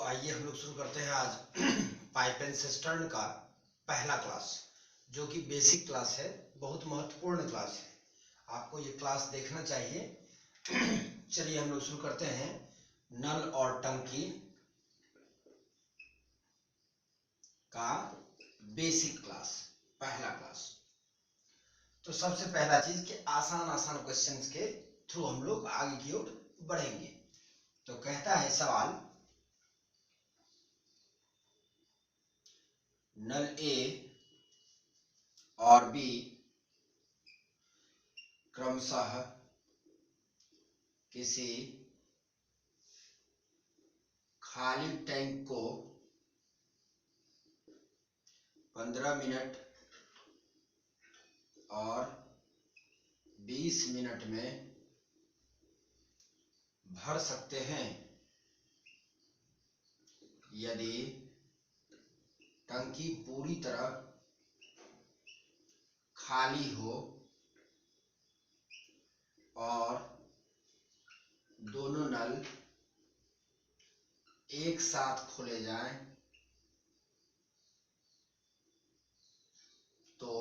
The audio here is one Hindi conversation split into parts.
आइए हम लोग शुरू करते हैं आज पाइप एंड सिस्टर्न का पहला क्लास, जो कि बेसिक क्लास है, बहुत महत्वपूर्ण क्लास है। आपको ये क्लास देखना चाहिए। चलिए हम लोग शुरू करते हैं। नल और टंकी का बेसिक क्लास, पहला क्लास। तो सबसे पहला चीज कि आसान आसान क्वेश्चंस के थ्रू हम लोग आगे की ओर बढ़ेंगे। तो कहता है सवाल, नल ए और बी क्रमशः किसी खाली टैंक को 15 मिनट और 20 मिनट में भर सकते हैं यदि टंकी पूरी तरह खाली हो और दोनों नल एक साथ खोले जाएं, तो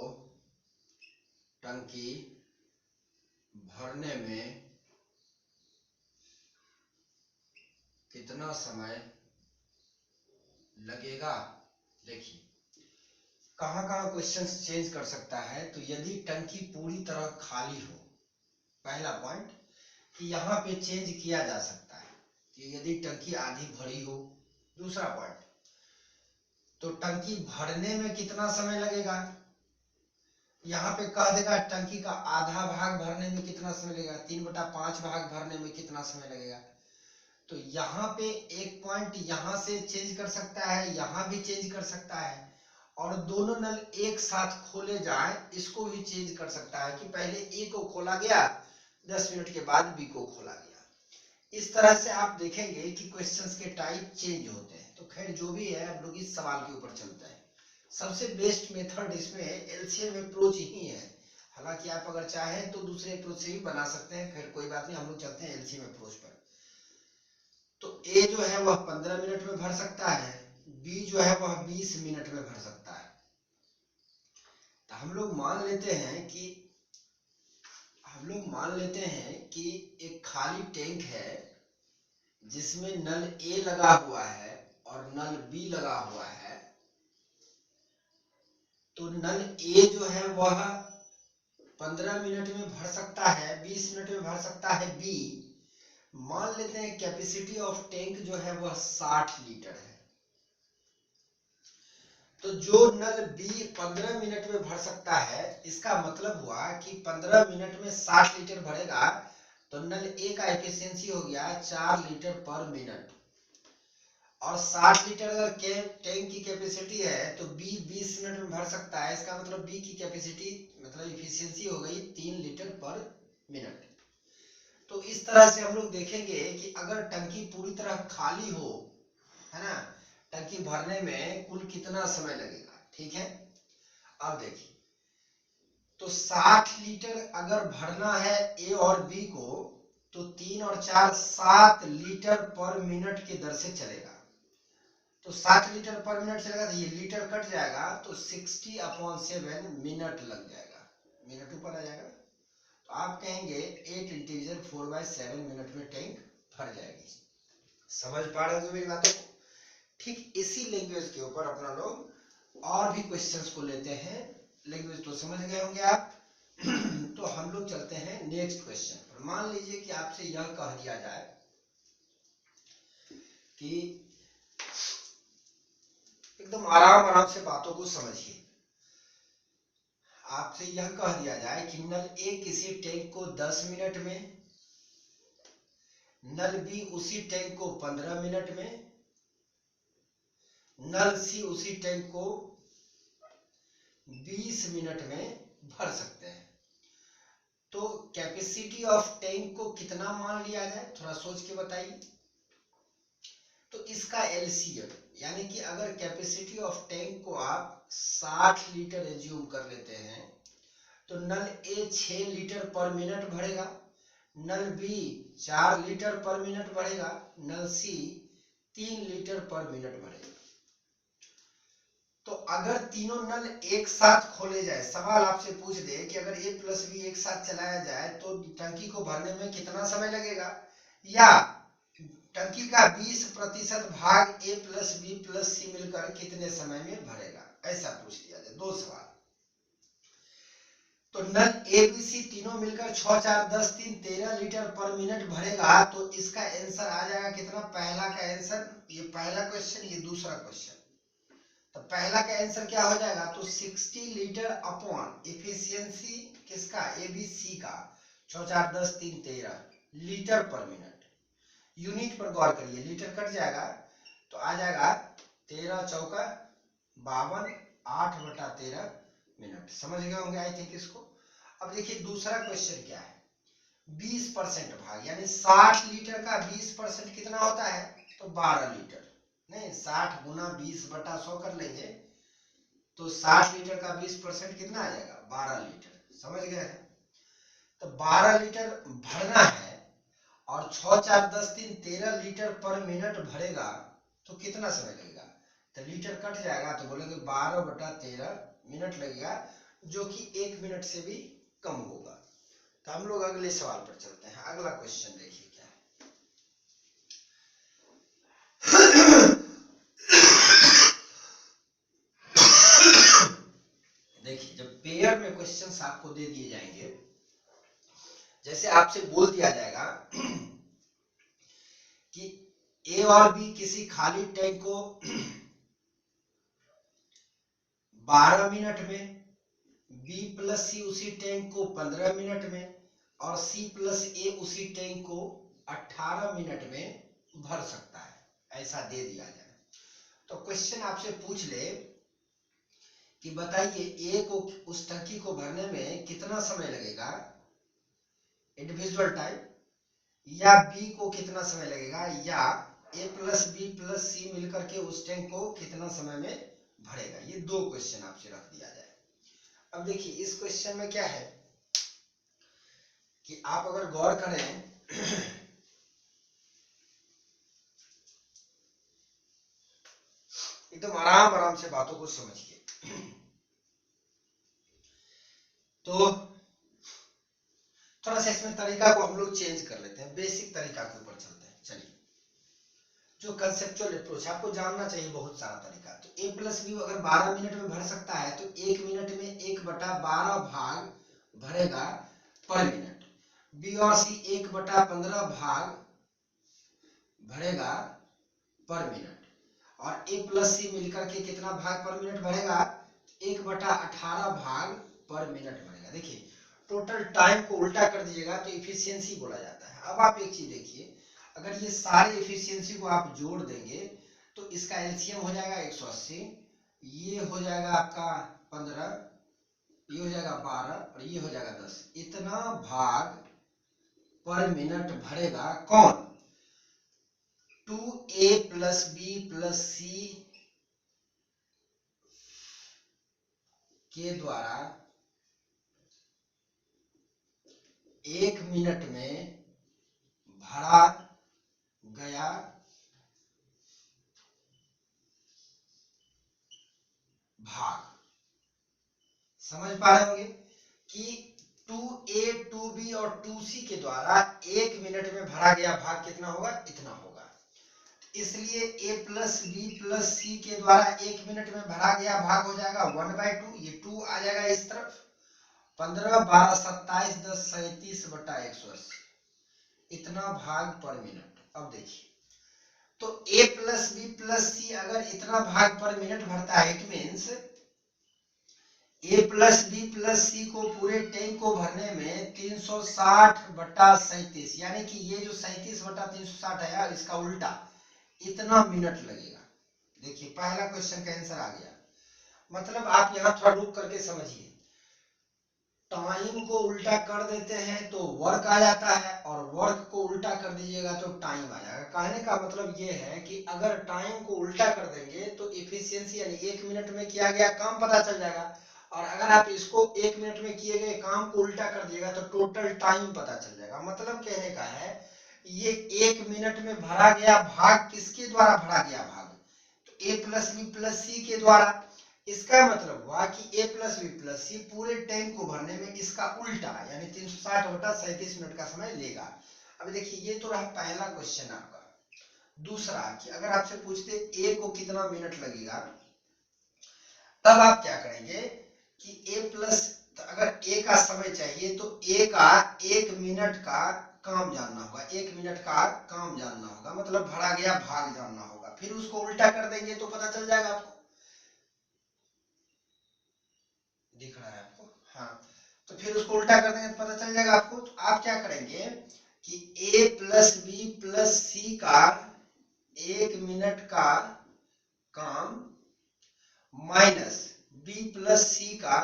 टंकी भरने में कितना समय लगेगा। देखिए कहां क्वेश्चन चेंज कर सकता है। तो यदि टंकी पूरी तरह खाली हो, पहला पॉइंट कि यहां पे चेंज किया जा सकता है कि यदि टंकी आधी भरी हो। दूसरा पॉइंट, तो टंकी भरने में कितना समय लगेगा। यहाँ पे कह देगा टंकी का आधा भाग भरने में कितना समय लगेगा, 3/5 भाग भरने में कितना समय लगेगा। तो यहाँ पे एक पॉइंट यहाँ से चेंज कर सकता है, यहाँ भी चेंज कर सकता है, और दोनों नल एक साथ खोले जाए इसको भी चेंज कर सकता है कि पहले ए को खोला गया, 10 मिनट के बाद बी को खोला गया। इस तरह से आप देखेंगे कि क्वेश्चंस के टाइप चेंज होते हैं। तो खैर जो भी है, हम लोग इस सवाल के ऊपर चलते हैं। सबसे बेस्ट मेथड इसमें एलसीएम अप्रोच ही है। हालांकि आप अगर चाहें तो दूसरे अप्रोच से भी बना सकते हैं, खैर कोई बात नहीं, हम लोग चलते हैं एलसीएम अप्रोच पर। तो ए जो है वह 15 मिनट में भर सकता है, बी जो है वह 20 मिनट में भर सकता है। तो हम लोग मान लेते हैं कि एक खाली टैंक है जिसमें नल ए लगा हुआ है और नल बी लगा हुआ है। तो नल ए जो है वह 15 मिनट में भर सकता है, 20 मिनट में भर सकता है बी। मान लेते हैं कैपेसिटी ऑफ टैंक जो है वह 60 लीटर है। तो जो नल बी 15 मिनट में भर सकता है, इसका मतलब हुआ कि 15 मिनट में 60 लीटर भरेगा, तो नल ए का एफिशिएंसी हो गया 4 लीटर पर मिनट। और 60 लीटर अगर टैंक की कैपेसिटी है तो बी 20 मिनट में भर सकता है, इसका मतलब बी की कैपेसिटी मतलब एफिशिएंसी हो गई 3 लीटर पर मिनट। तो इस तरह से हम लोग देखेंगे कि अगर टंकी पूरी तरह खाली हो, है ना, टंकी भरने में कुल कितना समय लगेगा। ठीक है, अब देखिए, तो 60 लीटर अगर भरना है ए और बी को, तो 3 और 4 7 लीटर पर मिनट के दर से चलेगा। तो 60 लीटर पर मिनट चलेगा, तो ये लीटर कट जाएगा, तो 60/7 मिनट लग जाएगा, मिनट ऊपर आ जाएगा। तो आप कहेंगे 8 इंटीजर 4/7 मिनट में टैंक भर जाएगी। समझ पा रहे हो मेरी बातों को। ठीक इसी लैंग्वेज के ऊपर अपना लोग और भी क्वेश्चंस को लेते हैं। लैंग्वेज तो समझ गए होंगे आप। तो हम लोग चलते हैं नेक्स्ट क्वेश्चन पर। मान लीजिए कि आपसे यह कह दिया जाए कि एकदम आराम से बातों को समझिए। आपसे यह कह दिया जाए कि नल ए किसी टैंक को 10 मिनट में, नल बी उसी टैंक को 15 मिनट में, नल सी उसी टैंक को 20 मिनट में भर सकते हैं। तो कैपेसिटी ऑफ टैंक को कितना मान लिया जाए, थोड़ा सोच के बताइए। तो इसका एलसीएम, यानी कि अगर कैपेसिटी ऑफ टैंक को आप 60 लीटर एज्यूम कर लेते हैं, तो नल ए 6 लीटर पर मिनट भरेगा, नल बी 4 लीटर पर मिनट भरेगा, नल सी 3 लीटर पर मिनट भरेगा। तो अगर तीनों नल एक साथ खोले जाए, सवाल आपसे पूछ दे कि अगर A प्लस बी एक साथ चलाया जाए तो टंकी को भरने में कितना समय लगेगा, या टंकी का 20% भाग A प्लस बी प्लस सी मिलकर कितने समय में भरेगा, ऐसा पूछ दिया जाए। दो सवाल। तो नल ए बी सी तीनों मिलकर 6 4 10 3 13 लीटर पर मिनट भरेगा, तो इसका आंसर आ जाएगा कितना। पहला का आंसर, ये पहला क्वेश्चन, ये दूसरा क्वेश्चन। तो पहला का आंसर क्या हो जाएगा, तो 60 लीटर अपॉन एफिशिएंसी किसका, एबीसी का, 6 4 10 3 13 लीटर पर मिनट। यूनिट पर गौर करिए, लीटर कट जाएगा तो आ जाएगा 13 चौका 52, 8/13 मिनट। समझ गए होंगे आई थिंक इसको। अब देखिए दूसरा क्वेश्चन क्या है, 20% भाग, यानी 60 लीटर का 20% कितना होता है, तो 12 लीटर। नहीं, 60 गुना 20/100 कर लेंगे तो 60 लीटर का 20% कितना आ जाएगा, 12 लीटर। समझ गए हैं। तो 12 लीटर भरना है और 6 4 10 3 13 लीटर पर मिनट भरेगा, तो कितना समय लगेगा। तो लीटर कट जाएगा तो बोलेंगे 12/13 मिनट लगेगा, जो कि 1 मिनट से भी कम होगा। तो हम लोग अगले सवाल पर चलते हैं। अगला क्वेश्चन देखिए क्या है। देखिए जब पेयर में क्वेश्चंस आपको दे दिए जाएंगे, जैसे आपसे बोल दिया जाएगा कि ए और बी किसी खाली टैंक को 12 मिनट में, बी प्लस सी उसी टैंक को 15 मिनट में, और सी प्लस ए उसी टैंक को 18 मिनट में भर सकता है, ऐसा दे दिया जाए। तो क्वेश्चन आपसे पूछ ले कि बताइए ए को उस टंकी को भरने में कितना समय लगेगा, इंडिविजुअल टाइम, या बी को कितना समय लगेगा, या ए प्लस बी प्लस सी मिलकर के उस टैंक को कितना समय में भरेगा। ये दो क्वेश्चन आपसे रख दिया जाए। अब देखिए इस क्वेश्चन में क्या है कि आप अगर गौर करें एकदम आराम आराम से बातों को समझिए। तो थोड़ा सा इसमें तरीका को हम लोग चेंज कर लेते हैं, बेसिक तरीका के ऊपर चलते हैं। चलिए, जो कंसेप्चुअल अप्रोच आपको जानना चाहिए, बहुत सारा तरीका। तो ए प्लस बी अगर 12 मिनट में भर सकता है तो 1 मिनट में 1/12 भाग भरेगा पर मिनट। बी और सी 1/15 भाग भरेगा पर मिनट, और ए प्लस सी मिलकर के कितना भाग पर मिनट भरेगा, 1/18 भाग पर मिनट भरेगा। देखिए टोटल टाइम को उल्टा कर दीजिएगा तो इफिशियंसी बोला जाता है। अब आप एक चीज देखिए, अगर ये सारे इफिशियंसी को आप जोड़ देंगे तो इसका एलसीएम हो जाएगा 180, ये हो जाएगा आपका 15, ये हो जाएगा 12 और ये हो जाएगा 10। इतना भाग पर मिनट भरेगा कौन, 2a प्लस बी प्लस सी के द्वारा 1 मिनट में भरा गया भाग। समझ पा रहे होंगे कि 2a 2b और 2c के द्वारा 1 मिनट में भरा गया भाग कितना होगा, इतना होगा। इसलिए a प्लस बी प्लस सी के द्वारा 1 मिनट में भरा गया भाग हो जाएगा 1/2, ये 2 आ जाएगा इस तरफ, 15 12 27 10 37/180, इतना भाग पर मिनट। अब देखिए, तो a plus B plus C अगर इतना भाग पर मिनट भरता है, it means a plus B plus C को पूरे टैंक को भरने में 360/37, यानी कि ये जो 37/360 है इसका उल्टा इतना मिनट लगेगा। देखिए पहला क्वेश्चन का आंसर आ गया। मतलब आप यहाँ थोड़ा रुक करके समझिए, टाइम को उल्टा कर देते हैं तो वर्क आ जाता है, और वर्क को उल्टा कर दीजिएगा तो टाइम आ जाएगा। कहने का मतलब ये है कि अगर टाइम को उल्टा कर देंगे तो इफिशियंसी यानी 1 मिनट में किया गया काम पता चल जाएगा, और अगर आप इसको 1 मिनट में किए गए काम को उल्टा कर दिएगा तो टोटल टाइम पता चल जाएगा। मतलब कहने का है ये 1 मिनट में भरा गया भाग किसके द्वारा भरा गया भाग, तो a प्लस बी प्लस सी के द्वारा। इसका मतलब हुआ कि a प्लस बी प्लस सी पूरे टैंक को भरने में इसका उल्टा यानी 360 बटा 37 मिनट का समय लेगा। अब देखिए ये तो रहा पहला क्वेश्चन आपका। दूसरा कि अगर आपसे पूछते a को कितना मिनट लगेगा, तब आप क्या करेंगे कि a प्लस, अगर a का समय चाहिए तो a का 1 मिनट का काम जानना होगा, 1 मिनट का काम जानना होगा, मतलब भरा गया भाग जानना होगा। फिर उसको उल्टा कर देंगे तो पता चल जाएगा आपको, दिख रहा है आपको, हाँ। तो फिर उसको उल्टा कर देंगे तो पता चल जाएगा आपको। तो आप क्या करेंगे कि a प्लस बी प्लस सी का 1 मिनट का काम माइनस बी प्लस सी का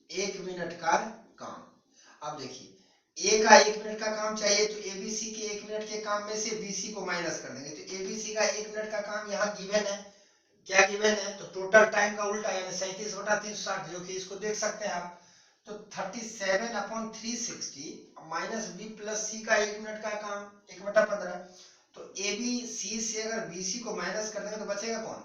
1 मिनट का काम। अब देखिए ए का 1 मिनट का काम चाहिए तो एबीसी के 1 मिनट के काम में से बीसी को माइनस कर देंगे, तो एबीसी का 1 मिनट का काम यहाँ गिवन है, क्या गिवन है, तो टोटल टाइम का उल्टा यानी 37 बटा 360, जो कि इसको देख सकते हैं आप। तो 37/360 माइनस बी प्लस सी का 1 मिनट का काम 1/15। तो ए बी सी से अगर बीसी को माइनस कर देंगे तो बचेगा कौन,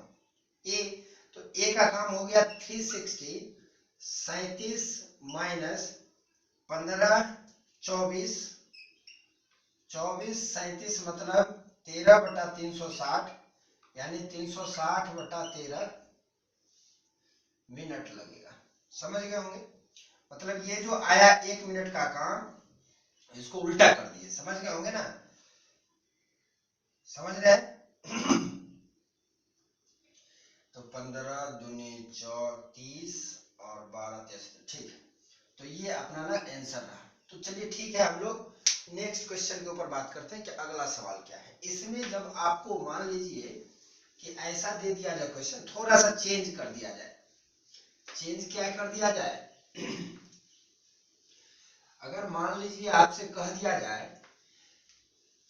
ए। तो ए का काम हो गया 360, 37 माइनस 15 24, 37 मतलब 13/360 यानी 360/13 मिनट लगेगा। समझ गए होंगे, मतलब ये जो आया 1 मिनट का काम इसको उल्टा कर दिए, समझ गए होंगे ना, समझ रहे हैं। तो 15 दूनी 30 और 12 30, ठीक है। तो ये अपना ना आंसर रहा। तो चलिए ठीक है, हम लोग नेक्स्ट क्वेश्चन के ऊपर बात करते हैं कि अगला सवाल क्या है। इसमें जब आपको मान लीजिए कि ऐसा दे दिया जाए क्वेश्चन, थोड़ा सा चेंज कर दिया जाए, चेंज क्या कर दिया जाए अगर मान लीजिए आपसे कह दिया जाए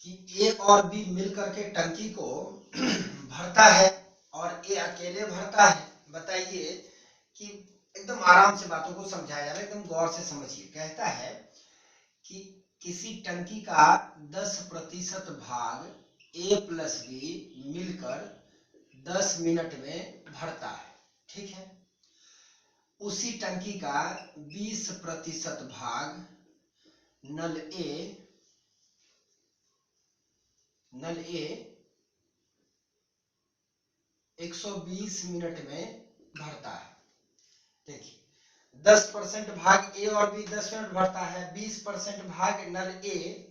कि ए और बी मिलकर के टंकी को भरता है और ए अकेले भरता है, बताइए कि एकदम आराम से बातों को समझाया जा रहा है, एकदम गौर से समझिए। कहता है कि किसी टंकी का 10% भाग ए प्लस बी मिलकर 10 मिनट में भरता है, ठीक है। उसी टंकी का 20% भाग नल ए 120 मिनट में भरता है। देखिए 10% भाग ए और बी 10 मिनट भरता है, 20% भाग नल ए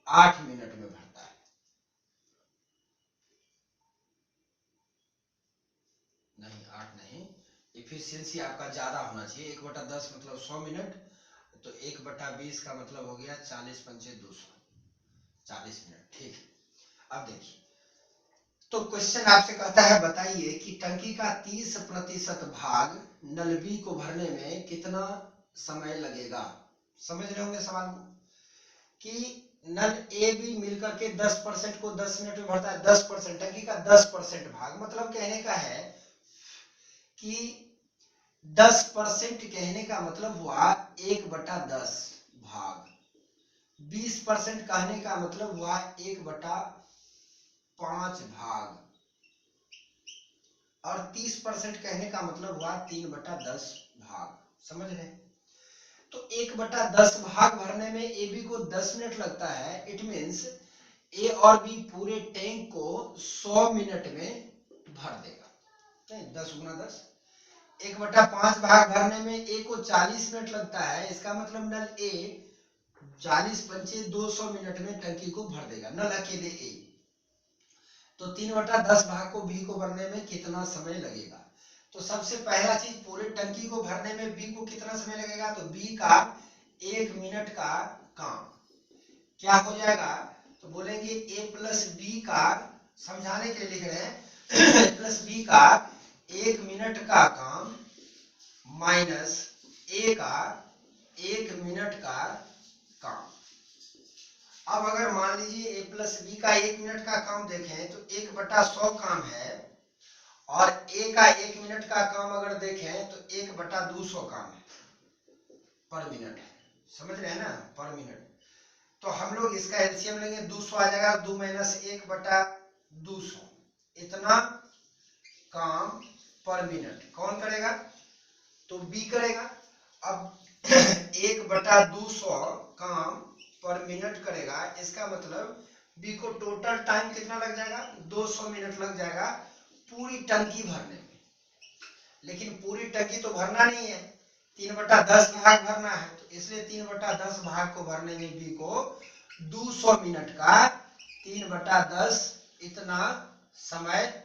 8 मिनट में भरता है। नहीं 8 नहीं, इफिशियंसी आपका ज्यादा होना चाहिए। 1/10 मतलब 100 मिनट, तो 1/20 का मतलब हो गया 40 पंचे 200, 40 मिनट, ठीक है। अब देखिए तो क्वेश्चन आपसे कहता है बताइए कि टंकी का 30% भाग नल बी को भरने में कितना समय लगेगा। समझ रहे होंगे सवाल को कि नल ए बी मिलकर के 10% को 10 मिनट में भरता है, 10% टंकी का 10% भाग, मतलब कहने का है कि 10% कहने का मतलब हुआ 1/10 भाग, 20% कहने का मतलब हुआ 1/5 भाग, और 30% कहने का मतलब हुआ 3/10 भाग। समझ रहे हैं, तो 1/10 भाग भरने में ए बी को 10 मिनट लगता है, इट मीन्स ए और बी पूरे टैंक को 100 मिनट में भर देगा। 10 गुना 10, 1/5 भाग भरने में ए को 40 मिनट लगता है, इसका मतलब नल ए 40 पंचे 200 मिनट में टंकी को भर देगा, नल अकेले ए। तो 3/10 भाग को बी को भरने में कितना समय लगेगा। तो सबसे पहला चीज पूरे टंकी को भरने में बी को कितना समय लगेगा, तो बी का 1 मिनट का काम क्या हो जाएगा, तो बोलेंगे ए प्लस बी का, समझाने के लिए लिख रहे हैं ए प्लस बी का 1 मिनट का काम माइनस ए का 1 मिनट का काम। अब अगर मान लीजिए ए प्लस बी का 1 मिनट का काम देखें तो 1/100 काम है और ए का 1 मिनट का काम अगर देखें तो 1/200 काम है पर मिनट, समझ रहे हैं ना, पर मिनट। तो हम लोग इसका एलसीएम लेंगे, 200 आ जाएगा, 2 - 1/200, इतना काम पर मिनट कौन करेगा, तो बी करेगा। अब 1/200 काम पर मिनट करेगा, इसका मतलब बी को टोटल टाइम कितना लग जाएगा, 200 मिनट लग जाएगा पूरी टंकी भरने में। लेकिन पूरी टंकी तो भरना नहीं है, 3/10 भाग भरना है, तो इसलिए 3/10 भाग को भरने में बी को 200 मिनट का 3/10 इतना समय,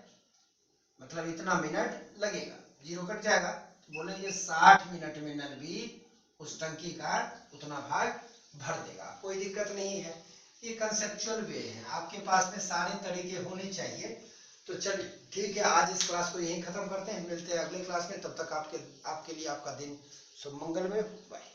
मतलब इतना मिनट लगेगा, जीरो कट जाएगा, तो बोलेंगे 60 मिनट में नल बी उस टंकी का उतना भाग भर देगा। कोई दिक्कत नहीं है, ये कंसेप्चुअल वे है, आपके पास में सारे तरीके होने चाहिए। तो चलिए ठीक है, आज इस क्लास को यहीं खत्म करते हैं, मिलते हैं अगले क्लास में, तब तक आपके लिए आपका दिन शुभ मंगलमय। बाय।